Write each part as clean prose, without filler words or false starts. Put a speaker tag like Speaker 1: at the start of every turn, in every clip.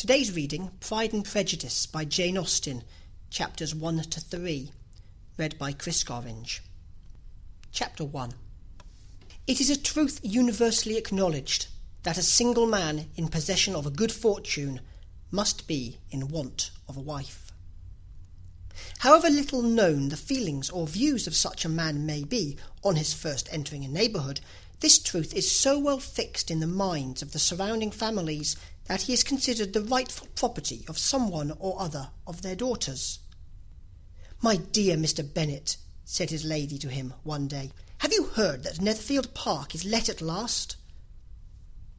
Speaker 1: Today's reading, Pride and Prejudice by Jane Austen, chapters 1 to 3, read by Chris Gorringe. Chapter 1. It is a truth universally acknowledged that a single man in possession of a good fortune must be in want of a wife. However little known the feelings or views of such a man may be on his first entering a neighbourhood, this truth is so well fixed in the minds of the surrounding families that he is considered the rightful property of some one or other of their daughters. "My dear Mr. Bennet," said his lady to him one day, "have you heard that Netherfield Park is let at last?"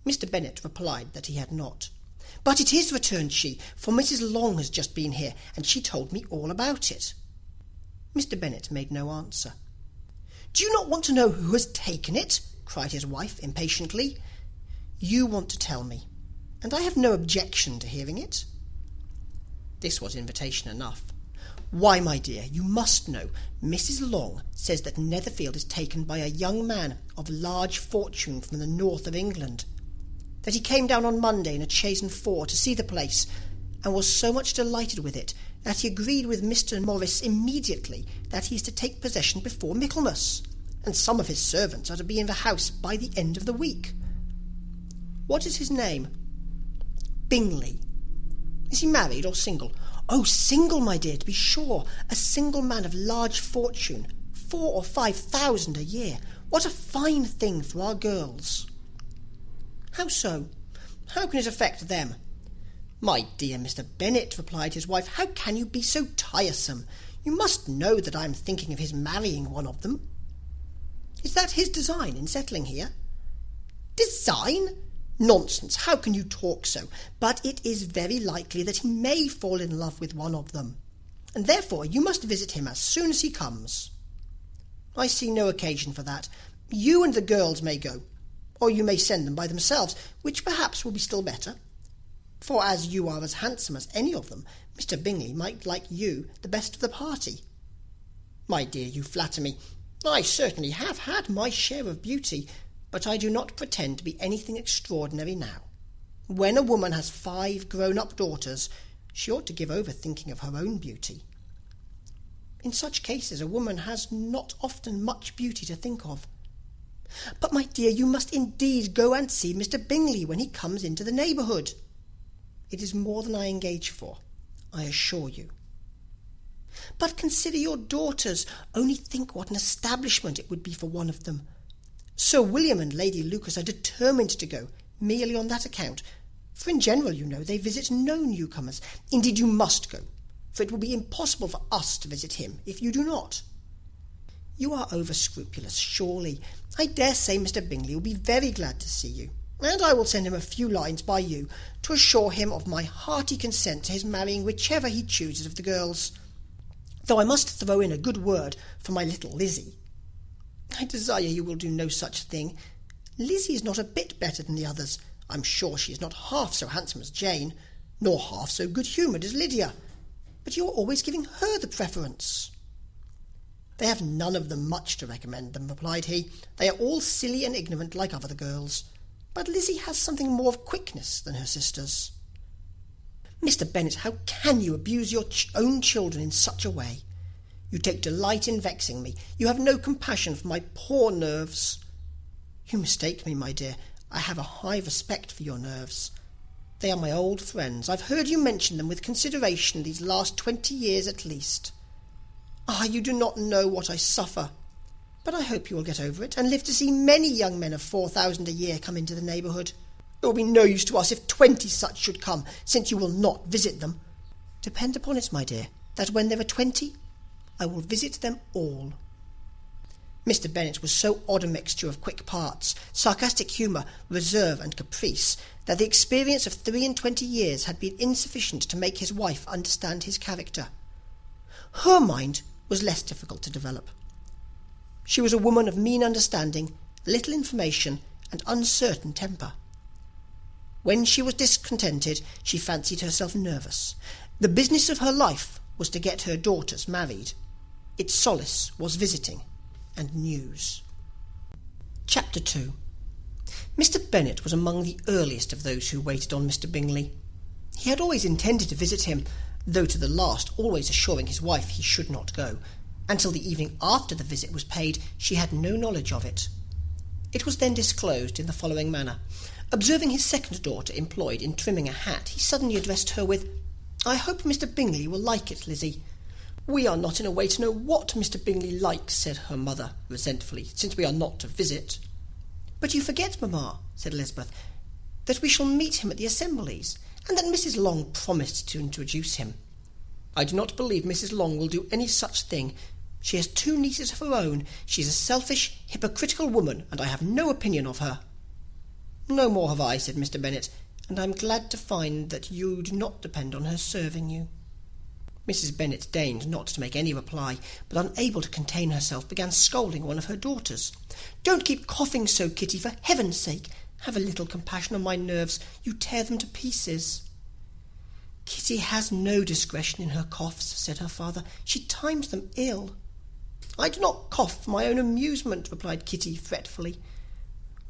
Speaker 1: Mr. Bennet replied that he had not. "But it is," returned she, "for Mrs. Long has just been here, and she told me all about it." Mr. Bennet made no answer. "Do you not want to know who has taken it?" cried his wife impatiently. "You want to tell me, and I have no objection to hearing it." This was invitation enough. "Why, my dear, you must know. Mrs. Long says that Netherfield is taken by a young man of large fortune from the north of England, that he came down on Monday in a chaise and four to see the place, and was so much delighted with it that he agreed with Mr. Morris immediately that he is to take possession before Michaelmas, and some of his servants are to be in the house by the end of the week." "What is his name?" "Bingley." "Is he married or single?" "Oh, single, my dear, to be sure. A single man of large fortune, 4,000 or 5,000 a year. What a fine thing for our girls!" "How so? How can it affect them?" "My dear Mr. Bennet," replied his wife, "how can you be so tiresome? You must know that I am thinking of his marrying one of them." "Is that his design in settling here?" "Design? Nonsense! How can you talk so? But it is very likely that he may fall in love with one of them, and therefore you must visit him as soon as he comes." "I see no occasion for that. You and the girls may go, or you may send them by themselves, which perhaps will be still better; for as you are as handsome as any of them, Mr. Bingley might like you the best of the party." "My dear, you flatter me. I certainly have had my share of beauty, but I do not pretend to be anything extraordinary now. When a woman has 5 grown-up daughters, she ought to give over thinking of her own beauty. In such cases a woman has not often much beauty to think of. But, my dear, you must indeed go and see Mr. Bingley when he comes into the neighbourhood. It is more than I engage for, I assure you." "But consider your daughters. Only think what an establishment it would be for one of them. Sir William and Lady Lucas are determined to go, merely on that account, for in general, you know, they visit no newcomers. Indeed, you must go, for it will be impossible for us to visit him if you do not." "You are over-scrupulous, surely. I dare say Mr. Bingley will be very glad to see you, and I will send him a few lines by you to assure him of my hearty consent to his marrying whichever he chooses of the girls, though I must throw in a good word for my little Lizzie." "I desire you will do no such thing. Lizzie is not a bit better than the others. I'm sure she is not half so handsome as Jane, nor half so good-humoured as Lydia, but you are always giving her the preference." "They have none of them much to recommend them," replied he. "They are all silly and ignorant like other girls, but Lizzie has something more of quickness than her sisters." "Mr. Bennet, how can you abuse your own children in such a way? You take delight in vexing me. You have no compassion for my poor nerves." "You mistake me, my dear. I have a high respect for your nerves. They are my old friends. I've heard you mention them with consideration these last 20 years at least. Ah, you do not know what I suffer. But I hope you will get over it, and live to see many young men of 4,000 a year come into the neighbourhood. It will be no use to us if 20 such should come, since you will not visit them. Depend upon it, my dear, that when there are 20, I will visit them all." Mr. Bennet was so odd a mixture of quick parts, sarcastic humour, reserve, and caprice, that the experience of 23 years had been insufficient to make his wife understand his character. Her mind was less difficult to develop. She was a woman of mean understanding, little information, and uncertain temper. When she was discontented, she fancied herself nervous. The business of her life was to get her daughters married. Its solace was visiting and news. Chapter 2. Mr. Bennet was among the earliest of those who waited on Mr. Bingley. He had always intended to visit him, though to the last always assuring his wife he should not go. Until the evening after the visit was paid, she had no knowledge of it. It was then disclosed in the following manner. Observing his second daughter employed in trimming a hat, he suddenly addressed her with, "I hope Mr. Bingley will like it, Lizzie." "We are not in a way to know what Mr. Bingley likes," said her mother resentfully, "since we are not to visit." "But you forget, mamma," said Elizabeth, "that we shall meet him at the assemblies, and that Mrs. Long promised to introduce him." "I do not believe Mrs. Long will do any such thing. She has 2 nieces of her own. She is a selfish, hypocritical woman, and I have no opinion of her." "No more have I," said Mr. Bennet, "and I am glad to find that you do not depend on her serving you." Mrs. Bennet deigned not to make any reply, but unable to contain herself, began scolding one of her daughters. "Don't keep coughing so, Kitty, for heaven's sake. Have a little compassion on my nerves. You tear them to pieces." "Kitty has no discretion in her coughs," said her father. "She times them ill." "I do not cough for my own amusement," replied Kitty fretfully.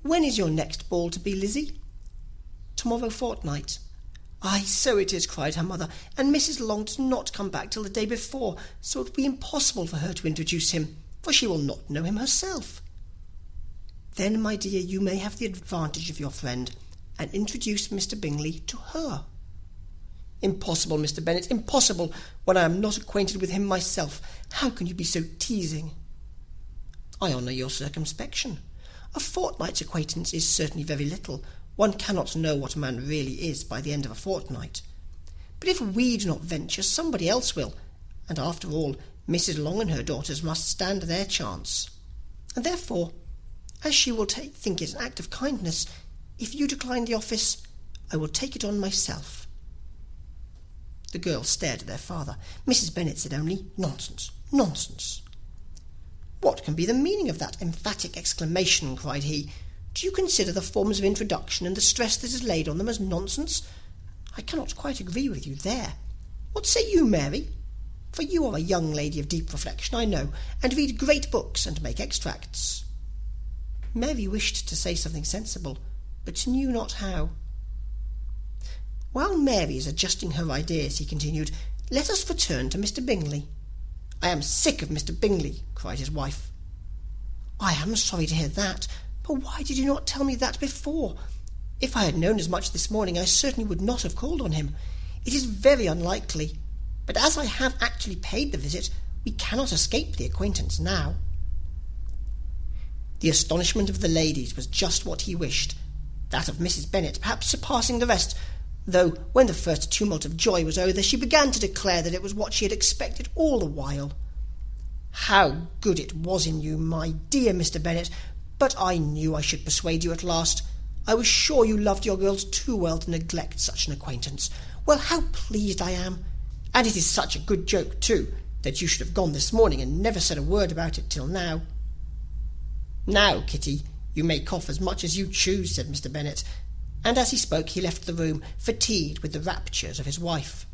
Speaker 1: "When is your next ball to be, Lizzie?" "Tomorrow fortnight." "Ay, so it is," cried her mother, "and Mrs. Long does not come back till the day before, so it will be impossible for her to introduce him, for she will not know him herself." "Then, my dear, you may have the advantage of your friend, and introduce Mr. Bingley to her." "Impossible, Mr. Bennet, impossible, when I am not acquainted with him myself. How can you be so teasing?" "I honour your circumspection. A fortnight's acquaintance is certainly very little. One cannot know what a man really is by the end of a fortnight. But if we do not venture, somebody else will, and after all, Mrs. Long and her daughters must stand their chance. And therefore, as she will think it an act of kindness, if you decline the office, I will take it on myself." The girls stared at their father. Mrs. Bennet said only, "Nonsense, nonsense." "What can be the meaning of that emphatic exclamation?" cried he. "Do you consider the forms of introduction and the stress that is laid on them as nonsense? I cannot quite agree with you there. What say you, Mary? For you are a young lady of deep reflection, I know, and read great books and make extracts." Mary wished to say something sensible, but knew not how. "While Mary is adjusting her ideas," he continued, "let us return to Mr. Bingley." "I am sick of Mr. Bingley," cried his wife. "I am sorry to hear that, but why did you not tell me that before? If I had known as much this morning, I certainly would not have called on him. It is very unlikely, but as I have actually paid the visit, we cannot escape the acquaintance now." The astonishment of the ladies was just what he wished, that of Mrs. Bennet perhaps surpassing the rest, though when the first tumult of joy was over, she began to declare that it was what she had expected all the while. "How good it was in you, my dear Mr. Bennet! But I knew I should persuade you at last. I was sure you loved your girls too well to neglect such an acquaintance. Well, how pleased I am! And it is such a good joke, too, that you should have gone this morning and never said a word about it till now." "Now, Kitty, you may cough as much as you choose," said Mr. Bennet, and as he spoke he left the room, fatigued with the raptures of his wife.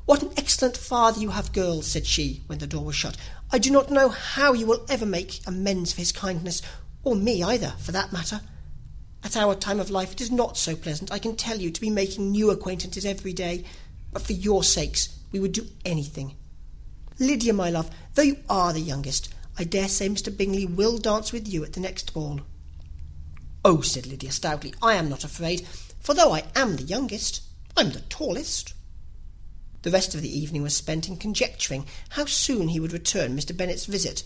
Speaker 1: "What an excellent father you have, girls," said she, when the door was shut. "I do not know how you will ever make amends for his kindness, or me either, for that matter. At our time of life it is not so pleasant, I can tell you, to be making new acquaintances every day, but for your sakes we would do anything. Lydia, my love, though you are the youngest, I dare say Mr. Bingley will dance with you at the next ball." "Oh," said Lydia stoutly, "I am not afraid, for though I am the youngest, I am the tallest." The rest of the evening was spent in conjecturing how soon he would return Mr. Bennet's visit,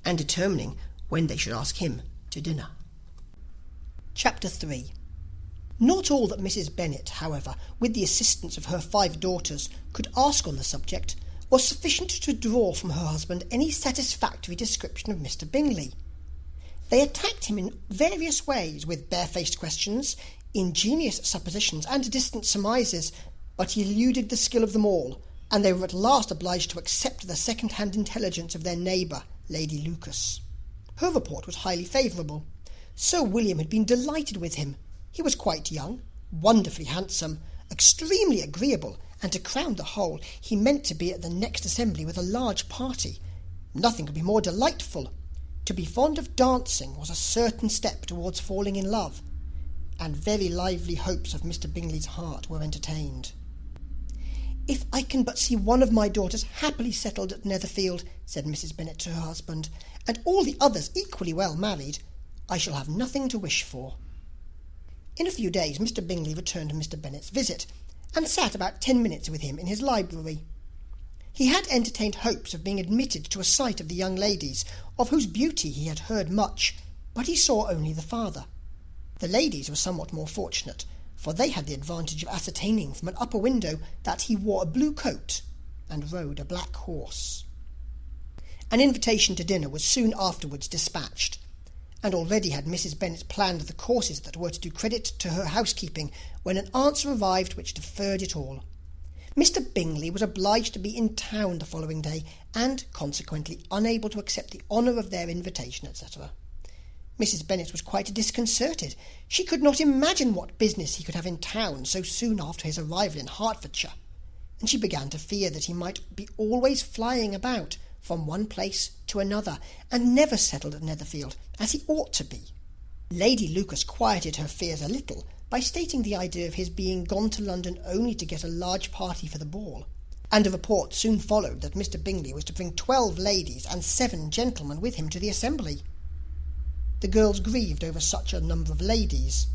Speaker 1: and determining when they should ask him to dinner. Chapter 3. Not all that Mrs. Bennet, however, with the assistance of her 5 daughters, could ask on the subject, was sufficient to draw from her husband any satisfactory description of Mr. Bingley. They attacked him in various ways, with barefaced questions, ingenious suppositions, and distant surmises, but he eluded the skill of them all, and they were at last obliged to accept the second-hand intelligence of their neighbour, Lady Lucas. Her report was highly favourable. Sir William had been delighted with him. He was quite young, wonderfully handsome, extremely agreeable, and to crown the whole, he meant to be at the next assembly with a large party. Nothing could be more delightful. To be fond of dancing was a certain step towards falling in love, and very lively hopes of Mr. Bingley's heart were entertained. "If I can but see one of my daughters happily settled at Netherfield," said Mrs. Bennet to her husband, "and all the others equally well married, I shall have nothing to wish for." In a few days Mr. Bingley returned Mr. Bennet's visit, and sat about 10 minutes with him in his library. He had entertained hopes of being admitted to a sight of the young ladies, of whose beauty he had heard much, but he saw only the father. The ladies were somewhat more fortunate, for they had the advantage of ascertaining from an upper window that he wore a blue coat and rode a black horse. An invitation to dinner was soon afterwards dispatched, and already had Mrs. Bennet planned the courses that were to do credit to her housekeeping, when an answer arrived which deferred it all. Mr. Bingley was obliged to be in town the following day, and consequently unable to accept the honour of their invitation, etc. Mrs. Bennet was quite disconcerted. She could not imagine what business he could have in town so soon after his arrival in Hertfordshire, and she began to fear that he might be always flying about from one place to another, and never settled at Netherfield, as he ought to be. Lady Lucas quieted her fears a little by stating the idea of his being gone to London only to get a large party for the ball, and a report soon followed that Mr. Bingley was to bring 12 ladies and 7 gentlemen with him to the assembly. The girls grieved over such a number of ladies,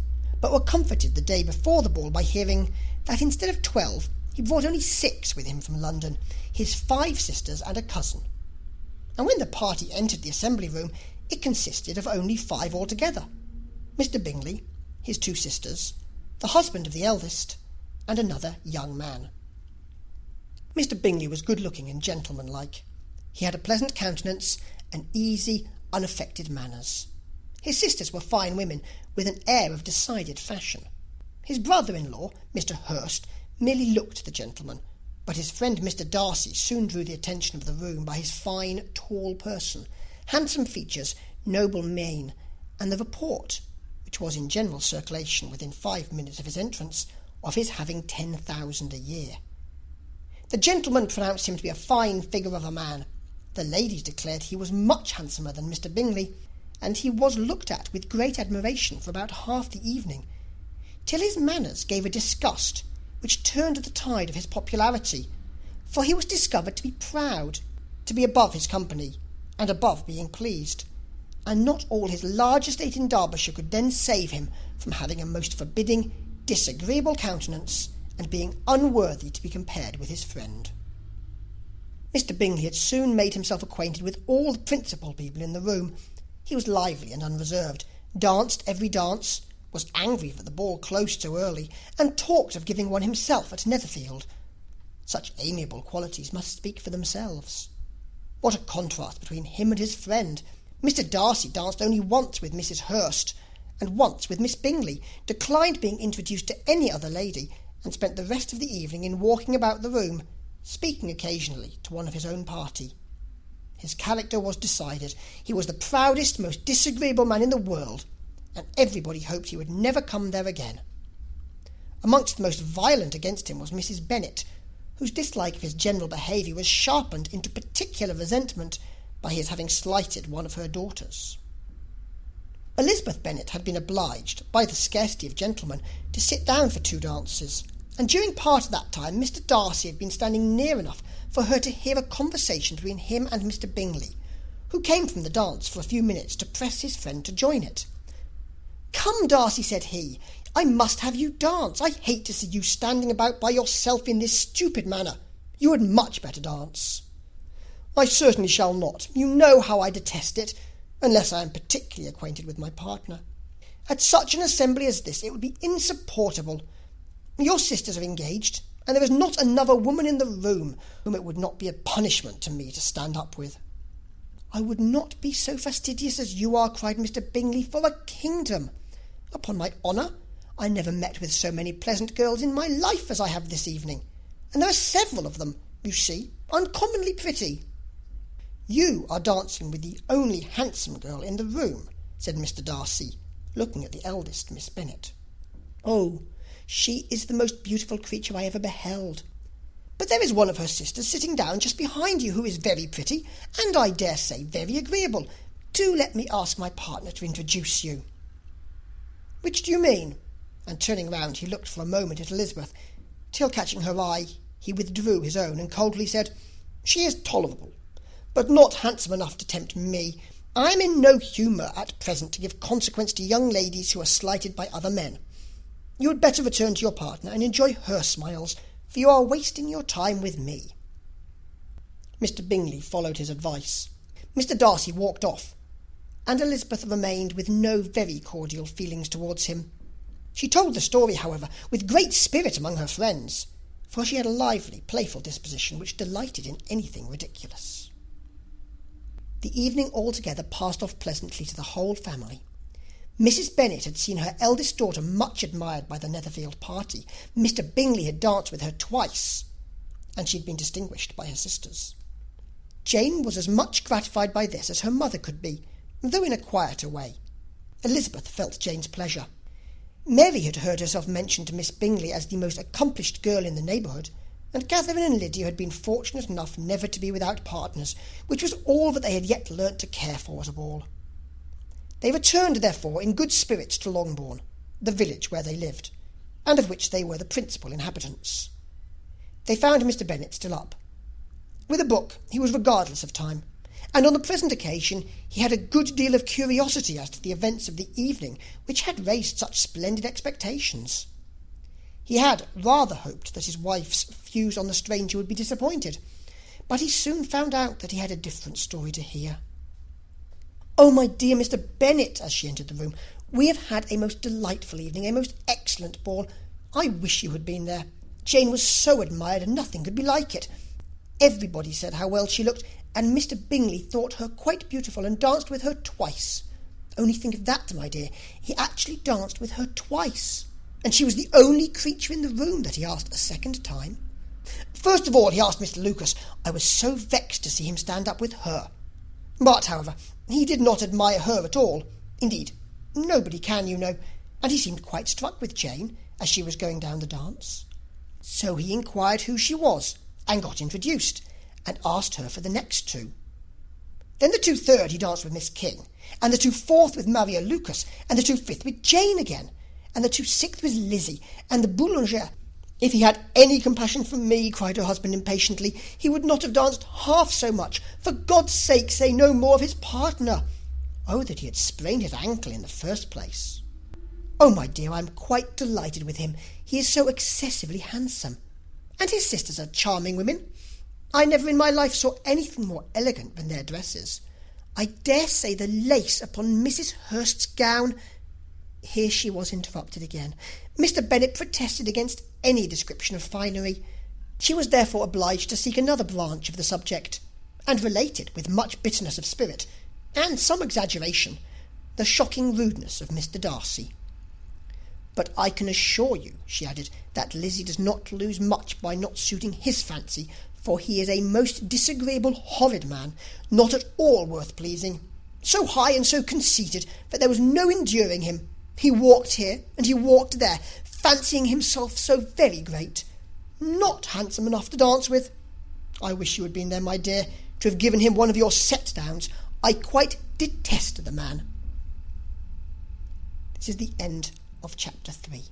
Speaker 1: but were comforted the day before the ball by hearing that instead of 12 he brought only 6 with him from London, his 5 sisters and a cousin. And when the party entered the assembly room, it consisted of only 5 altogether: Mr. Bingley, his 2 sisters, the husband of the eldest, and another young man. Mr. Bingley was good-looking and gentlemanlike. He had a pleasant countenance and easy, unaffected manners. His sisters were fine women, with an air of decided fashion. His brother-in-law, Mr. Hurst, merely looked the gentleman, but his friend Mr. Darcy soon drew the attention of the room by his fine, tall person, handsome features, noble mien, and the report, which was in general circulation within 5 minutes of his entrance, of his having 10,000 a year. The gentleman pronounced him to be a fine figure of a man. The ladies declared he was much handsomer than Mr. Bingley, and he was looked at with great admiration for about half the evening, till his manners gave a disgust which turned the tide of his popularity, for he was discovered to be proud, to be above his company, and above being pleased, and not all his large estate in Derbyshire could then save him from having a most forbidding, disagreeable countenance, and being unworthy to be compared with his friend. Mr. Bingley had soon made himself acquainted with all the principal people in the room. He was lively and unreserved, danced every dance, was angry for the ball closed so early, and talked of giving one himself at Netherfield. Such amiable qualities must speak for themselves. What a contrast between him and his friend! Mr. Darcy danced only once with Mrs. Hurst, and once with Miss Bingley, declined being introduced to any other lady, and spent the rest of the evening in walking about the room, speaking occasionally to one of his own party. His character was decided. He was the proudest, most disagreeable man in the world, and everybody hoped he would never come there again. Amongst the most violent against him was Mrs. Bennet, whose dislike of his general behaviour was sharpened into particular resentment by his having slighted one of her daughters. Elizabeth Bennet had been obliged, by the scarcity of gentlemen, to sit down for 2 dances, and during part of that time Mr. Darcy had been standing near enough for her to hear a conversation between him and Mr. Bingley, who came from the dance for a few minutes to press his friend to join it. "Come, Darcy," said he, "I must have you dance. I hate to see you standing about by yourself in this stupid manner. You had much better dance." "I certainly shall not. You know how I detest it, unless I am particularly acquainted with my partner. At such an assembly as this it would be insupportable. Your sisters are engaged, and there is not another woman in the room whom it would not be a punishment to me to stand up with." "I would not be so fastidious as you are," cried Mr. Bingley, "for a kingdom. Upon my honour, I never met with so many pleasant girls in my life as I have this evening, and there are several of them, you see, uncommonly pretty." "You are dancing with the only handsome girl in the room," said Mr. Darcy, looking at the eldest Miss Bennet. "Oh, she is the most beautiful creature I ever beheld. But there is one of her sisters sitting down just behind you, who is very pretty, and I dare say very agreeable. Do let me ask my partner to introduce you." "Which do you mean?" And turning round, he looked for a moment at Elizabeth, till catching her eye, he withdrew his own and coldly said, "She is tolerable, but not handsome enough to tempt me. I am in no humour at present to give consequence to young ladies who are slighted by other men. You had better return to your partner and enjoy her smiles, for you are wasting your time with me." Mr. Bingley followed his advice. Mr. Darcy walked off, and Elizabeth remained with no very cordial feelings towards him. She told the story, however, with great spirit among her friends, for she had a lively, playful disposition which delighted in anything ridiculous. The evening altogether passed off pleasantly to the whole family. Mrs. Bennet had seen her eldest daughter much admired by the Netherfield party. Mr. Bingley had danced with her twice, and she had been distinguished by her sisters. Jane was as much gratified by this as her mother could be, though in a quieter way. Elizabeth felt Jane's pleasure. Mary had heard herself mentioned to Miss Bingley as the most accomplished girl in the neighbourhood, and Catherine and Lydia had been fortunate enough never to be without partners, which was all that they had yet learnt to care for at a ball. They returned, therefore, in good spirits to Longbourn, the village where they lived, and of which they were the principal inhabitants. They found Mr. Bennet still up. With a book he was regardless of time, and on the present occasion he had a good deal of curiosity as to the events of the evening, which had raised such splendid expectations. He had rather hoped that his wife's views on the stranger would be disappointed, but he soon found out that he had a different story to hear. "Oh, my dear Mr. Bennet," as she entered the room, "we have had a most delightful evening, a most excellent ball. I wish you had been there. Jane was so admired, and nothing could be like it. Everybody said how well she looked, and Mr. Bingley thought her quite beautiful, and danced with her twice. Only think of that, my dear. He actually danced with her twice, and she was the only creature in the room that he asked a second time. First of all, he asked Mr. Lucas. I was so vexed to see him stand up with her. But, however, he did not admire her at all. Indeed, nobody can, you know, and he seemed quite struck with Jane as she was going down the dance. So he inquired who she was, and got introduced, and asked her for the next two. Then the 2/3 he danced with Miss King, and the 2/4 with Maria Lucas, and the 2/5 with Jane again, and the 2/6 with Lizzie, and the Boulanger. If he had any compassion for me, cried her husband impatiently, he would not have danced half so much. For God's sake, say no more of his partner. Oh, that he had sprained his ankle in the first place. Oh, my dear, I am quite delighted with him. He is so excessively handsome. And his sisters are charming women. I never in my life saw anything more elegant than their dresses. I dare say the lace upon Mrs. Hurst's gown—" Here she was interrupted again. Mr. Bennet protested against any description of finery. She was therefore obliged to seek another branch of the subject, and related, with much bitterness of spirit, and some exaggeration, the shocking rudeness of Mr. Darcy. "But I can assure you," she added, "that Lizzie does not lose much by not suiting his fancy, for he is a most disagreeable, horrid man, not at all worth pleasing. So high and so conceited that there was no enduring him. He walked here and he walked there, fancying himself so very great. Not handsome enough to dance with. I wish you had been there, my dear, to have given him one of your set-downs. I quite detest the man." This is the end of chapter 3.